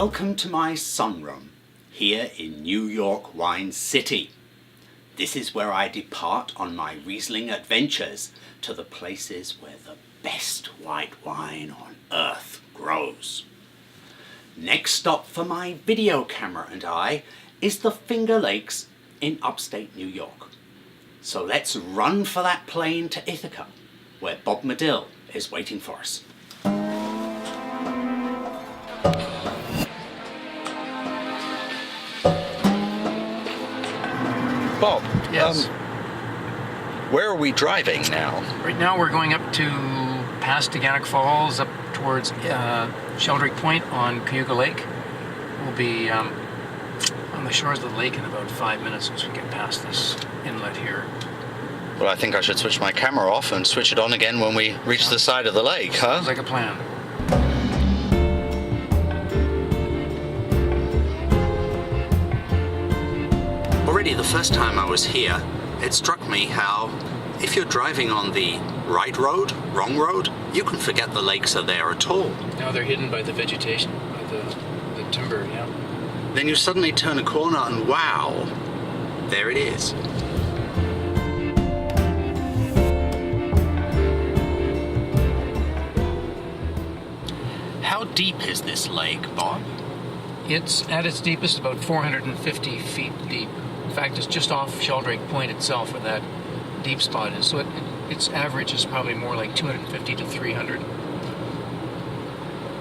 Welcome to my sunroom, here in New York Wine City. This is where I depart on my Riesling adventures to the places where the best white wine on earth grows. Next stop for my video camera and I is the Fingerlakes in upstate New York. So let's run for that plane to Ithaca, where Bob Medill is waiting for us. Bob, yes. Where are we driving now? Right now we're going up to past Teganic Falls, up towards Sheldrake Point on Cayuga Lake. We'll be on the shores of the lake in about 5 minutes once we get past this inlet here. Well, I think I should switch my camera off and switch it on again when we reach the side of the lake, huh? Sounds like a plan. Already the first time I was here, it struck me how if you're driving on the right road, wrong road, you can forget the lakes are there at all. Now they're hidden by the vegetation, by the timber, yeah. Then you suddenly turn a corner and wow, there it is. How deep is this lake, Bob? It's at its deepest about 450 feet deep. In fact, it's just off Sheldrake Point itself where that deep spot is. So its average is probably more like 250 to 300.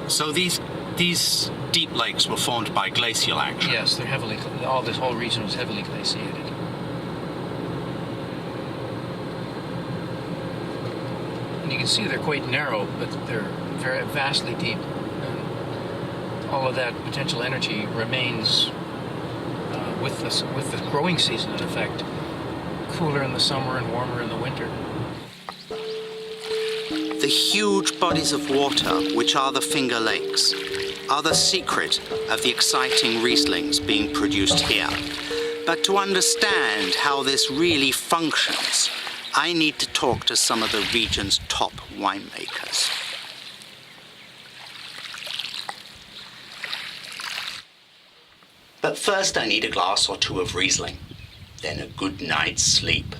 So these deep lakes were formed by glacial action? Yes, they're this whole region was heavily glaciated. And you can see they're quite narrow, but they're very vastly deep. And all of that potential energy remains with the growing season, in effect, cooler in the summer and warmer in the winter. The huge bodies of water, which are the Finger Lakes, are the secret of the exciting Rieslings being produced here. But to understand how this really functions, I need to talk to some of the region's top winemakers. But first I need a glass or two of Riesling, then a good night's sleep.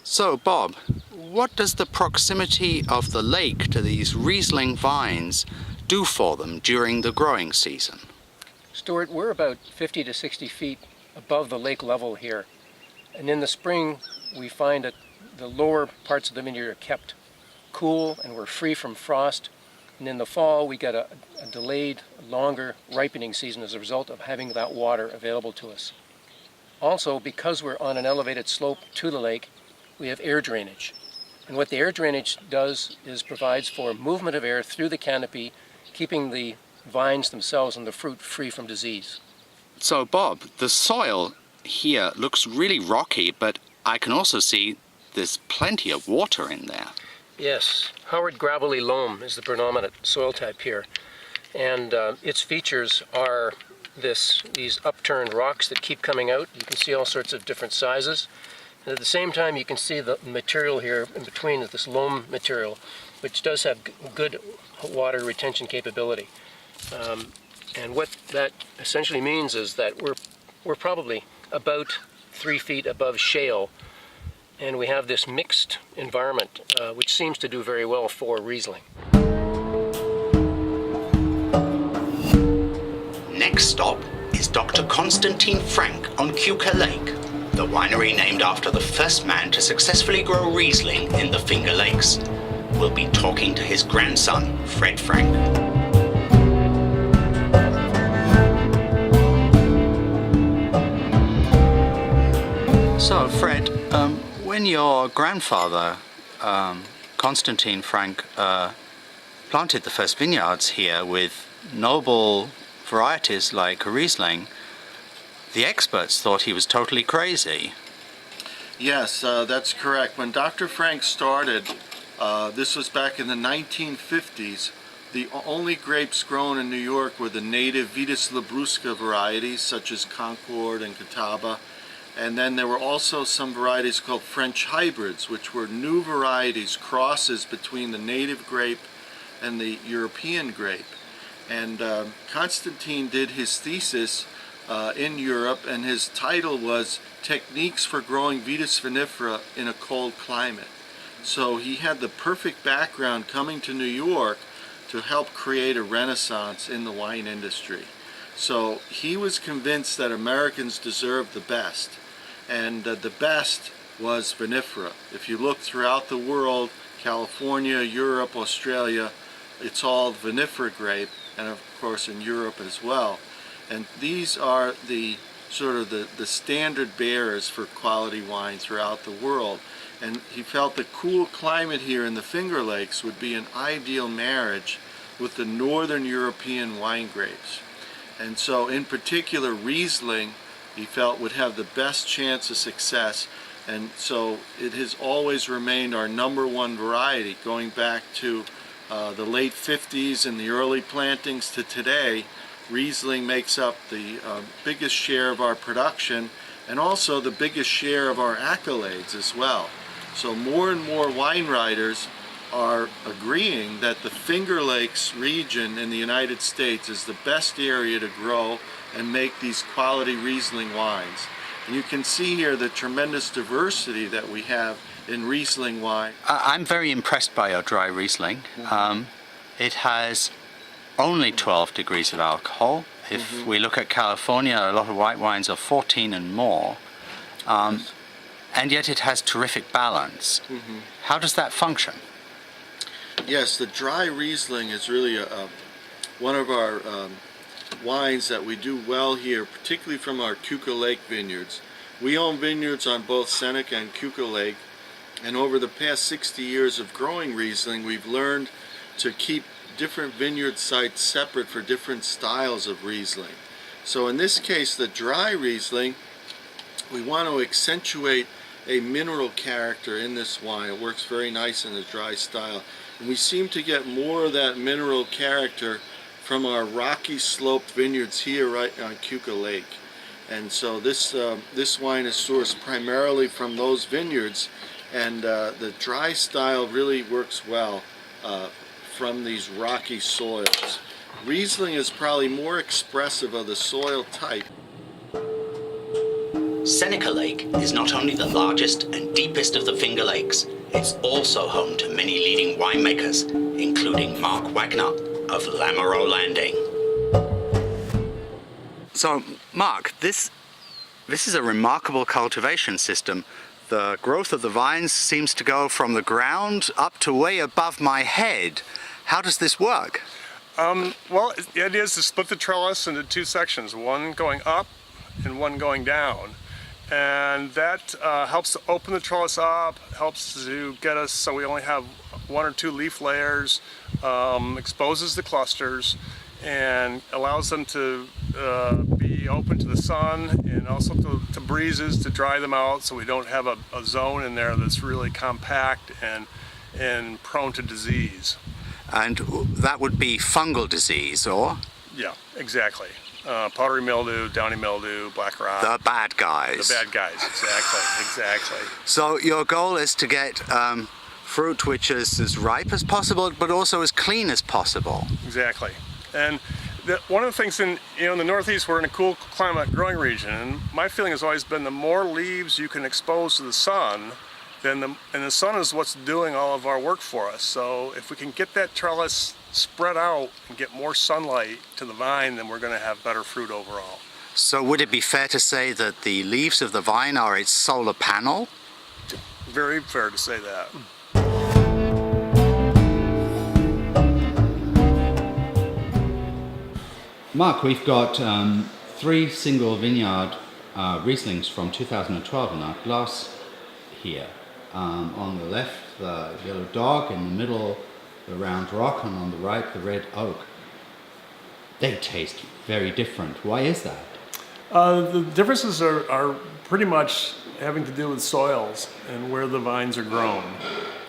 So, Bob, what does the proximity of the lake to these Riesling vines do for them during the growing season? Stuart, we're about 50 to 60 feet above the lake level here. And in the spring, we find that the lower parts of the vineyard are kept cool and we're free from frost. And in the fall, we get a delayed, longer ripening season as a result of having that water available to us. Also, because we're on an elevated slope to the lake, we have air drainage. And what the air drainage does is provides for movement of air through the canopy, keeping the vines themselves and the fruit free from disease. So, Bob, the soil here looks really rocky, but I can also see there's plenty of water in there. Yes, Howard gravelly loam is the predominant soil type here. And its features are these upturned rocks that keep coming out. You can see all sorts of different sizes. And at the same time, you can see the material here in between is this loam material, which does have good water retention capability. And what that essentially means is that we're probably about 3 feet above shale, and we have this mixed environment, which seems to do very well for Riesling. Next stop is Dr. Constantine Frank on Cayuga Lake, the winery named after the first man to successfully grow Riesling in the Finger Lakes. We'll be talking to his grandson, Fred Frank. So, Fred, when your grandfather, Constantine Frank, planted the first vineyards here with noble varieties like Riesling, the experts thought he was totally crazy. Yes, that's correct. When Dr. Frank started, this was back in the 1950s, the only grapes grown in New York were the native Vitis labrusca varieties such as Concord and Catawba, And then there were also some varieties called French hybrids, which were new varieties, crosses between the native grape and the European grape. And Constantine did his thesis in Europe, and his title was Techniques for Growing Vitis vinifera in a Cold Climate. So he had the perfect background coming to New York to help create a renaissance in the wine industry. So he was convinced that Americans deserved the best, and the best was vinifera. If you look throughout the world, California, Europe, Australia, it's all vinifera grape, and of course in Europe as well. And these are the sort of the standard bearers for quality wine throughout the world. And he felt the cool climate here in the Finger Lakes would be an ideal marriage with the northern European wine grapes. And so in particular Riesling, he felt would have the best chance of success. And so it has always remained our #1 variety, going back to the late 50s and the early plantings to today. Riesling makes up the biggest share of our production, and also the biggest share of our accolades as well. So more and more wine writers are agreeing that the Finger Lakes region in the United States is the best area to grow and make these quality Riesling wines. And you can see here the tremendous diversity that we have in Riesling wine. I'm very impressed by your dry Riesling. It has only 12 degrees of alcohol. If we look at California, a lot of white wines are 14 and more. And yet it has terrific balance. How does that function? Yes, the dry Riesling is really one of our wines that we do well here, particularly from our Pigott Lake vineyards. We own vineyards on both Seneca and Pigott Lake, and over the past 60 years of growing Riesling, we've learned to keep different vineyard sites separate for different styles of Riesling. So in this case, the dry Riesling, we want to accentuate a mineral character in this wine. It works very nice in the dry style. And we seem to get more of that mineral character from our rocky sloped vineyards here right on Pigott Lake. And so this wine is sourced primarily from those vineyards, and the dry style really works well from these rocky soils. Riesling is probably more expressive of the soil type. Seneca Lake is not only the largest and deepest of the Finger Lakes, it's also home to many leading winemakers, including Mark Wagner of Lamoureux Landing. So, Mark, this is a remarkable cultivation system. The growth of the vines seems to go from the ground up to way above my head. How does this work? Well, the idea is to split the trellis into two sections, one going up and one going down. And that helps to open the trellis up, helps to get us so we only have 1 or 2 leaf layers, exposes the clusters, and allows them to be open to the sun and also to breezes to dry them out, so we don't have a zone in there that's really compact and prone to disease. And that would be fungal disease, or? Yeah, exactly. Powdery mildew, downy mildew, black rot. The bad guys. The bad guys, exactly. So your goal is to get fruit which is as ripe as possible, but also as clean as possible. Exactly. And one of the things in the Northeast, we're in a cool climate growing region, and my feeling has always been the more leaves you can expose to the sun, and the sun is what's doing all of our work for us. So if we can get that trellis spread out and get more sunlight to the vine, then we're going to have better fruit overall. So would it be fair to say that the leaves of the vine are its solar panel? Very fair to say that. Mark, we've got 3 single vineyard Rieslings from 2012 in our glass here. On the left, the yellow dog, in the middle, the round rock, and on the right, the red oak. They taste very different. Why is that? The differences are pretty much having to do with soils and where the vines are grown.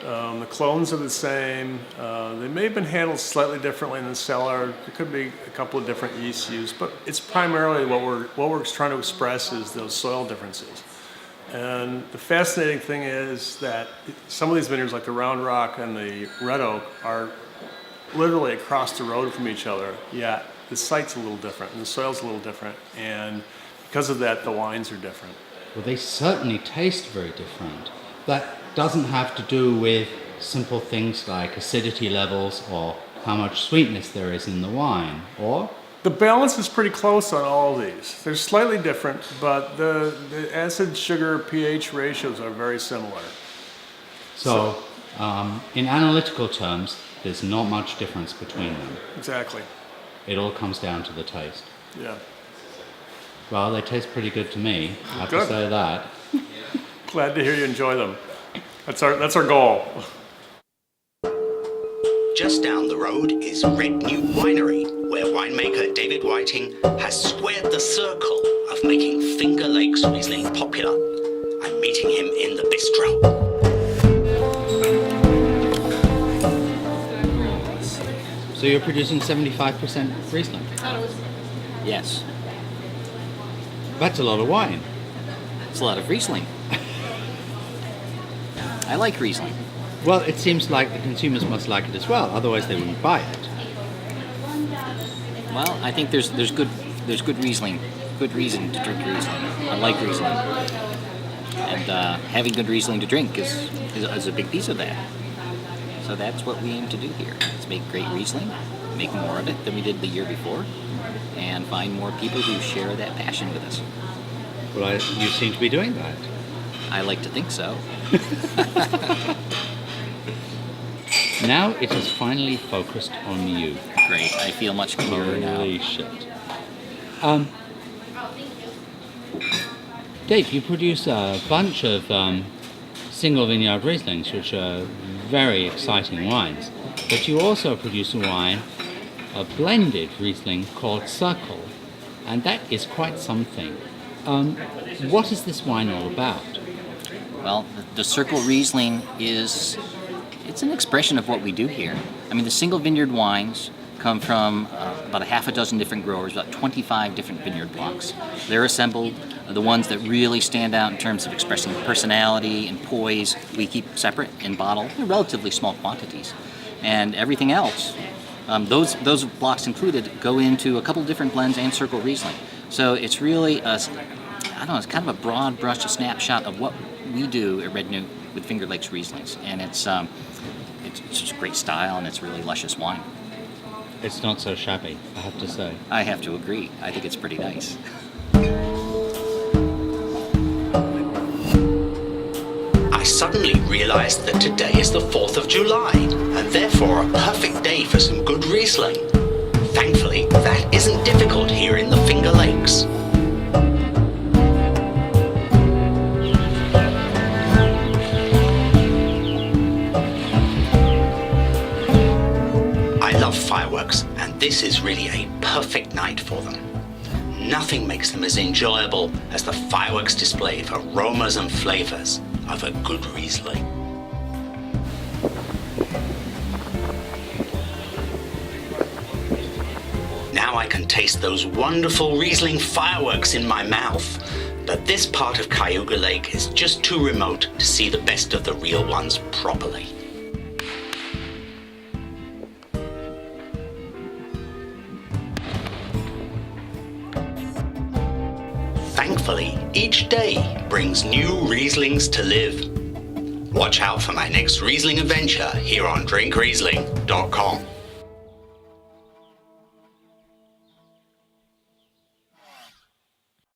The clones are the same. They may have been handled slightly differently in the cellar. There could be a couple of different yeasts used, but it's primarily what we're trying to express is those soil differences. And the fascinating thing is that some of these vineyards, like the Round Rock and the Red Oak, are literally across the road from each other, yet the site's a little different and the soil's a little different, and because of that, the wines are different. Well, they certainly taste very different. That doesn't have to do with simple things like acidity levels or how much sweetness there is in the wine, or? The balance is pretty close on all of these. They're slightly different, but the acid, sugar, pH ratios are very similar. So in analytical terms, there's not much difference between them. Exactly. It all comes down to the taste. Yeah. Well, they taste pretty good to me, I have to Good. say that. Glad to hear you enjoy them. That's our goal. Just down the road is Red New Winery, where winemaker David Whiting has squared the circle of making Finger Lakes Riesling popular. I'm meeting him in the bistro. So you're producing 75% Riesling? Yes, That's a lot of wine. it's a lot of Riesling. I like Riesling. Well, it seems like the consumers must like it as well, otherwise they wouldn't buy it. Well, I think there's good Riesling, good reason to drink Riesling. I like Riesling, and having good Riesling to drink is a big piece of that. So that's what we aim to do here: is make great Riesling, make more of it than we did the year before, and find more people who share that passion with us. Well, you seem to be doing that. I like to think so. Now it is finally focused on you. Great. I feel much clearer now. Holy shit. Dave, you produce a bunch of single vineyard Rieslings, which are very exciting wines. But you also produce a wine, a blended Riesling called Circle, and that is quite something. What is this wine all about? Well, the Circle Riesling it's an expression of what we do here. I mean, the single vineyard wines come from about a half a dozen different growers, about 25 different vineyard blocks. They're assembled. The ones that really stand out in terms of expressing personality and poise, we keep separate in bottle. They're relatively small quantities. And everything else, those blocks included, go into a couple different blends and Circle Riesling. So it's really it's kind of a broad brush, a snapshot of what we do at Red New with Finger Lakes Rieslings. And it's just great style, and it's really luscious wine. It's not so shabby, I have to say. I have to agree. I think it's pretty nice. I suddenly realized that today is the 4th of July, and therefore a perfect day for some good Riesling. Thankfully, that isn't difficult here in the Finger Lakes. I love fireworks, and this is really a perfect night for them. Nothing makes them as enjoyable as the fireworks display of aromas and flavors of a good Riesling. Now I can taste those wonderful Riesling fireworks in my mouth, but this part of Cayuga Lake is just too remote to see the best of the real ones properly. Thankfully, each day brings new Rieslings to live. Watch out for my next Riesling adventure here on drinkriesling.com.